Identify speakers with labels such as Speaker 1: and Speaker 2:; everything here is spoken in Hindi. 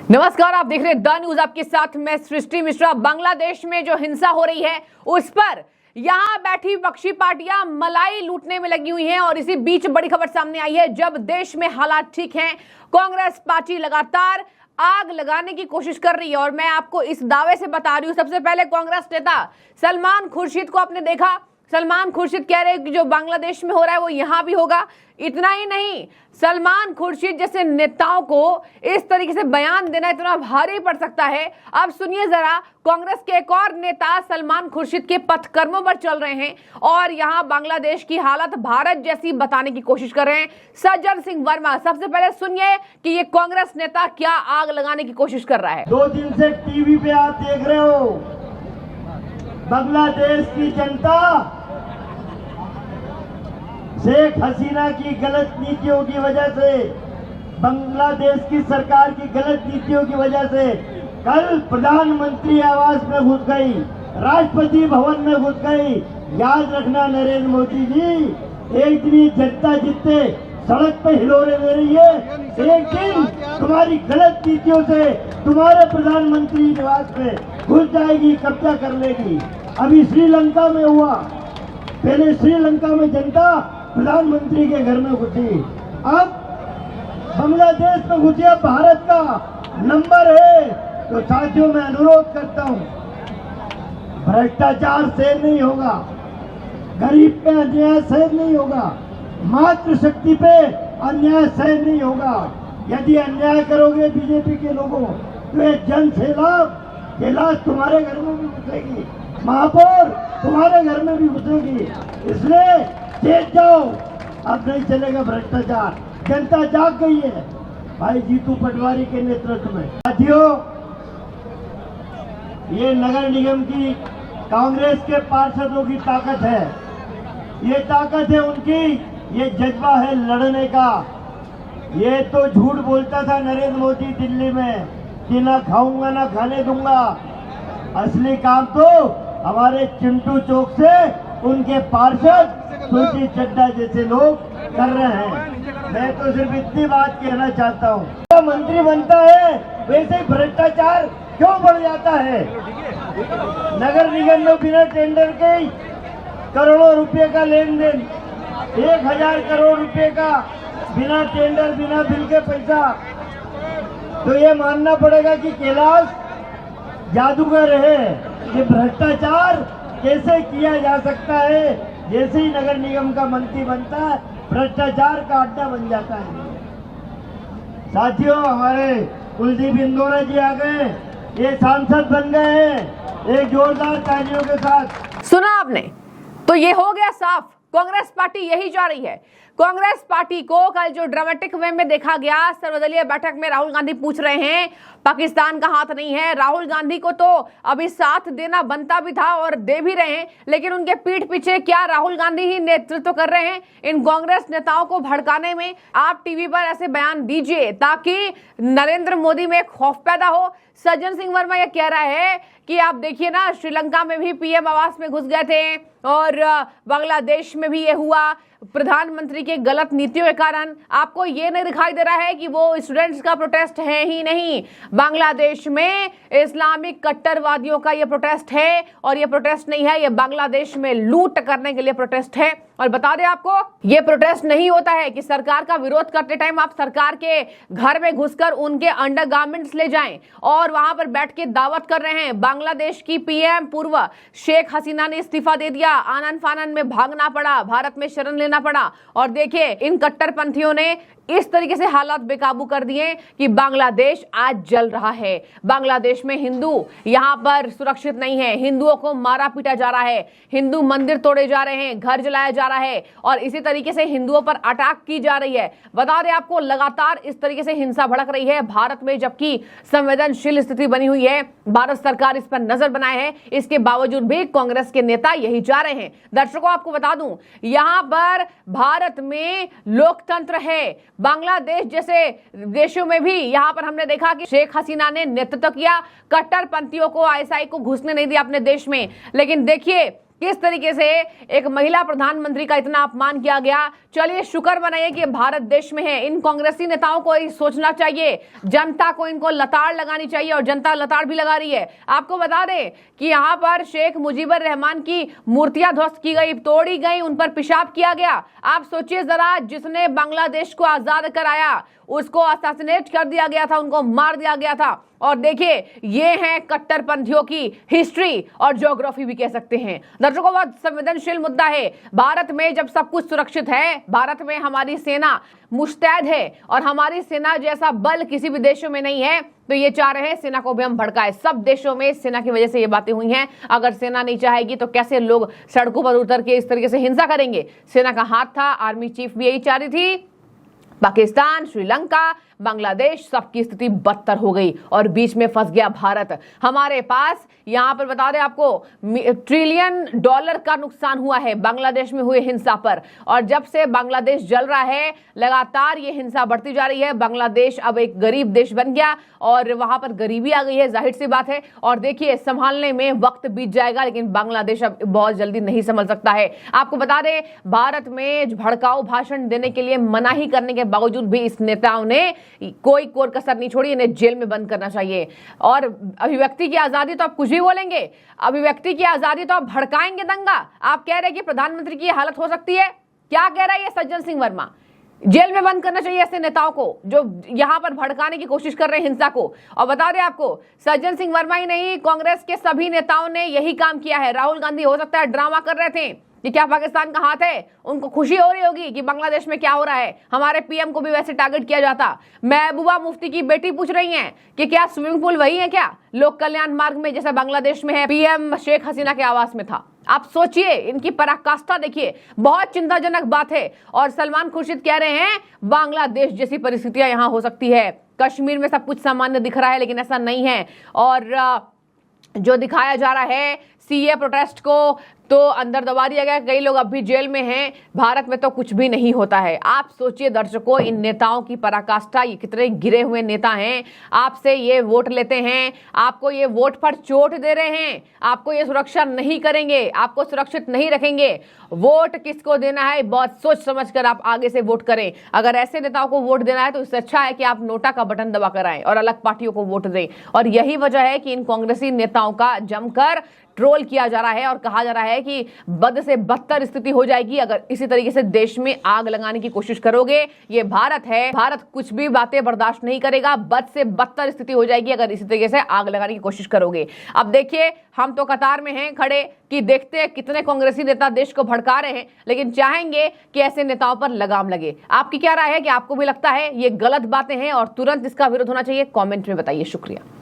Speaker 1: नमस्कार, आप देख रहे हैं द न्यूज। आपके साथ मैं सृष्टि मिश्रा। बांग्लादेश में जो हिंसा हो रही है उस पर यहां बैठी विपक्षी पार्टियां मलाई लूटने में लगी हुई हैं और इसी बीच बड़ी खबर सामने आई है। जब देश में हालात ठीक हैं, कांग्रेस पार्टी लगातार आग लगाने की कोशिश कर रही है। और मैं आपको इस दावे से बता रही हूं, सबसे पहले कांग्रेस नेता सलमान खुर्शीद को आपने देखा। सलमान खुर्शीद कह रहे हैं कि जो बांग्लादेश में हो रहा है वो यहां भी होगा। इतना ही नहीं, सलमान खुर्शीद जैसे नेताओं को इस तरीके से बयान देना इतना भारी पड़ सकता है। अब सुनिए जरा, कांग्रेस के एक और नेता सलमान खुर्शीद के पथकर्मों पर चल रहे हैं और यहां बांग्लादेश की हालत भारत जैसी बताने की कोशिश कर रहे हैं। सज्जन सिंह वर्मा, सबसे पहले सुनिए कि ये कांग्रेस नेता क्या आग लगाने की कोशिश कर रहा है।
Speaker 2: 2 दिन से टीवी पे आप देख रहे हो, बांग्लादेश की जनता शेख हसीना की गलत नीतियों की वजह से, बांग्लादेश की सरकार की गलत नीतियों की वजह से कल प्रधानमंत्री आवास में घुस गई, राष्ट्रपति भवन में घुस गई। याद रखना नरेंद्र मोदी जी, एक दिन जनता जितने सड़क पे हिलोरे दे रही है, एक दिन तुम्हारी गलत नीतियों से तुम्हारे प्रधानमंत्री निवास में घुस जाएगी, कब्जा कर लेगी। अभी श्रीलंका में हुआ, पहले श्रीलंका में जनता प्रधानमंत्री के घर में घुसी, अब बांग्लादेश में घुसी। अब भारत का नंबर है। तो साथियों, मैं अनुरोध करता हूं, भ्रष्टाचार से नहीं होगा, गरीब पे अन्याय सहन नहीं होगा, मातृशक्ति पे अन्याय सहन नहीं होगा। यदि अन्याय करोगे बीजेपी के लोगों तो ये जन सैलाब ये लाश तुम्हारे घर में भी घुसेगी, महापौर तुम्हारे घर में भी घुसेगी। इसलिए चेत जाओ, अब नहीं चलेगा भ्रष्टाचार। जनता जाग गई है भाई जीतू पटवारी के नेतृत्व में। साथियों, ये नगर निगम की कांग्रेस के पार्षदों की ताकत है, ये ताकत है उनकी, ये जज्बा है लड़ने का। ये तो झूठ बोलता था नरेंद्र मोदी दिल्ली में कि ना खाऊंगा ना खाने दूंगा। असली काम तो हमारे चिंटू चौक से उनके पार्षद तुलसी चड्डा जैसे लोग कर रहे हैं। मैं तो सिर्फ इतनी बात कहना चाहता हूँ, तो मंत्री बनता है वैसे ही भ्रष्टाचार क्यों बढ़ जाता है। नगर निगम में बिना टेंडर के करोड़ों रुपए का लेन देन, 1000 करोड़ रुपए का बिना टेंडर बिना बिल के पैसा। तो ये मानना पड़ेगा कि कैलाश जादूगर है। ये भ्रष्टाचार कैसे किया जा सकता है। जैसे ही नगर निगम का मंत्री बनता है, भ्रष्टाचार का अड्डा बन जाता है। साथियों, हमारे कुलदीप इंदौरा जी आ गए, ये सांसद बन गए हैं, एक जोरदार तालियों के साथ।
Speaker 1: सुना आपने, तो ये हो गया साफ, कांग्रेस पार्टी यही जा रही है। कांग्रेस पार्टी को कल जो ड्रामेटिक वे में देखा गया, सर्वदलीय बैठक में राहुल गांधी पूछ रहे हैं पाकिस्तान का हाथ नहीं है। राहुल गांधी को तो अभी साथ देना बनता भी था और दे भी रहे हैं, लेकिन उनके पीठ पीछे क्या राहुल गांधी ही नेतृत्व कर रहे हैं इन कांग्रेस नेताओं को भड़काने में। आप टीवी पर ऐसे बयान दीजिए ताकि नरेंद्र मोदी में खौफ पैदा हो। सज्जन सिंह वर्मा यह कह रहा है कि आप देखिए ना, श्रीलंका में भी पीएम आवास में घुस गए थे और बांग्लादेश में भी ये हुआ प्रधानमंत्री के गलत नीतियों के कारण। आपको ये नहीं दिखाई दे रहा है कि वो स्टूडेंट्स का प्रोटेस्ट है ही नहीं, बांग्लादेश में इस्लामिक कट्टरवादियों का ये प्रोटेस्ट है। और ये प्रोटेस्ट नहीं है, ये बांग्लादेश में लूट करने के लिए प्रोटेस्ट है। और बता दें आपको, ये प्रोटेस्ट नहीं होता है कि सरकार का विरोध करते टाइम आप सरकार के घर में घुसकर उनके अंडरगारमेंट्स ले जाएं और वहां पर बैठ के दावत कर रहे हैं। बांग्लादेश की पीएम पूर्व शेख हसीना ने इस्तीफा दे दिया, आनन फानन में भागना पड़ा, भारत में शरण लेना पड़ा। और देखिए, इन कट्टरपंथियों ने इस तरीके से हालात बेकाबू कर दिए कि बांग्लादेश आज जल रहा है। बांग्लादेश में हिंदू यहां पर सुरक्षित नहीं है, हिंदुओं को मारा पीटा जा रहा है, हिंदू मंदिर तोड़े जा रहे हैं, घर जलाया जा रहा है और इसी तरीके से हिंदुओं पर अटैक की जा रही है। बता दें आपको, लगातार इस तरीके से हिंसा भड़क रही है भारत में, जबकि संवेदनशील स्थिति बनी हुई है। भारत सरकार इस पर नजर बनाए है, इसके बावजूद भी कांग्रेस के नेता यही जा रहे हैं। दर्शकों, आपको बता दूं, यहां पर भारत में लोकतंत्र है। बांग्लादेश जैसे देशों में भी यहां पर हमने देखा कि शेख हसीना ने नेतृत्व किया, कट्टरपंथियों को, आईएसआई को घुसने नहीं दिया अपने देश में। लेकिन देखिए, किस तरीके से एक महिला प्रधानमंत्री का इतना अपमान किया गया। चलिए शुक्र मनाइए कि भारत देश में है। इन कांग्रेसी नेताओं को सोचना चाहिए, जनता को इनको लताड़ लगानी चाहिए और जनता लताड़ भी लगा रही है। आपको बता दें कि यहाँ पर शेख मुजीबुर रहमान की मूर्तियां ध्वस्त की गई, तोड़ी गई, उन पर पेशाब किया गया। आप सोचिए जरा, जिसने बांग्लादेश को आजाद कराया उसको असैसिनेट कर दिया गया था, उनको मार दिया गया था। और देखिए, ये है कट्टरपंथियों की हिस्ट्री और ज्योग्राफी भी कह सकते हैं। दर्शकों, बहुत संवेदनशील मुद्दा है। भारत में जब सब कुछ सुरक्षित है, भारत में हमारी सेना मुस्तैद है और हमारी सेना जैसा बल किसी भी देशों में नहीं है, तो ये चाह रहे हैं सेना को भी हम भड़काए। सब देशों में सेना की वजह से ये बातें हुई हैं। अगर सेना नहीं चाहेगी तो कैसे लोग सड़कों पर उतर के इस तरीके से हिंसा करेंगे। सेना का हाथ था, आर्मी चीफ भी यही चाह रही थी। पाकिस्तान, श्रीलंका, बांग्लादेश, सबकी स्थिति बदतर हो गई और बीच में फंस गया भारत। हमारे पास यहां पर बता दें आपको, $1 ट्रिलियन का नुकसान हुआ है बांग्लादेश में हुए हिंसा पर। और जब से बांग्लादेश जल रहा है, लगातार ये हिंसा बढ़ती जा रही है। बांग्लादेश अब एक गरीब देश बन गया और वहां पर गरीबी आ गई है, जाहिर सी बात है। और देखिए, संभालने में वक्त बीत जाएगा, लेकिन बांग्लादेश अब बहुत जल्दी नहीं संभल सकता है। आपको बता दें, भारत में भड़काऊ भाषण देने के लिए मनाही करने के बावजूद भी इस नेताओं ने कोई कोर कसर नहीं छोड़ी। इन्हें जेल में बंद करना चाहिए। और अभिव्यक्ति की आजादी तो आप कुछ भी बोलेंगे, अभिव्यक्ति की आजादी तो आप भड़काएंगे दंगा। आप कह रहे हैं कि प्रधानमंत्री की हालत हो सकती है, क्या कह रहा है ये सज्जन सिंह वर्मा? जेल में बंद करना चाहिए ऐसे नेताओं को जो यहां पर भड़काने की कोशिश कर रहे हैं हिंसा को। और बता दें आपको, सज्जन सिंह वर्मा ही नहीं, कांग्रेस के सभी नेताओं ने यही काम किया है। राहुल गांधी हो सकता है ड्रामा कर रहे थे कि क्या पाकिस्तान का हाथ है, उनको खुशी हो रही होगी कि बांग्लादेश में क्या हो रहा है। हमारे पीएम को भी वैसे टारगेट किया जाता। महबूबा मुफ्ती की बेटी पूछ रही हैं कि क्या स्विमिंग पूल वही है क्या लोक कल्याण मार्ग में, जैसा बांग्लादेश में है, पीएम शेख हसीना के आवास में था। आप सोचिए, इनकी पराकाष्ठा देखिए, बहुत चिंताजनक बात है। और सलमान खुर्शीद कह रहे हैं बांग्लादेश जैसी परिस्थितियां यहां हो सकती है। कश्मीर में सब कुछ सामान्य दिख रहा है, लेकिन ऐसा नहीं है। और जो दिखाया जा रहा है सीए प्रोटेस्ट को, तो अंदर दबा दिया गया, कई लोग अब भी जेल में हैं। भारत में तो कुछ भी नहीं होता है। आप सोचिए दर्शकों, इन नेताओं की पराकाष्ठा, ये कितने गिरे हुए नेता हैं। आपसे ये वोट लेते हैं, आपको ये वोट पर चोट दे रहे हैं, आपको ये सुरक्षा नहीं करेंगे, आपको सुरक्षित नहीं रखेंगे। वोट किसको देना है, बहुत सोच समझ कर आप आगे से वोट करें। अगर ऐसे नेताओं को वोट देना है तो इससे अच्छा है कि आप नोटा का बटन दबा कर आएं और अलग पार्टियों को वोट दें। और यही वजह है कि इन कांग्रेसी नेताओं का जमकर ट्रोल किया जा रहा है और कहा जा रहा है कि बद से बदतर स्थिति हो जाएगी अगर इसी तरीके से देश में आग लगाने की कोशिश करोगे। ये भारत है, भारत कुछ भी बातें बर्दाश्त नहीं करेगा। बद से बदतर स्थिति हो जाएगी अगर इसी तरीके से आग लगाने की कोशिश करोगे। अब देखिए, हम तो कतार में हैं खड़े कि देखते हैं कितने कांग्रेसी नेता देश को भड़का रहे हैं, लेकिन चाहेंगे कि ऐसे नेताओं पर लगाम लगे। आपकी क्या राय है, कि आपको भी लगता है ये गलत बातें हैं और तुरंत इसका विरोध होना चाहिए? कमेंट में बताइए। शुक्रिया।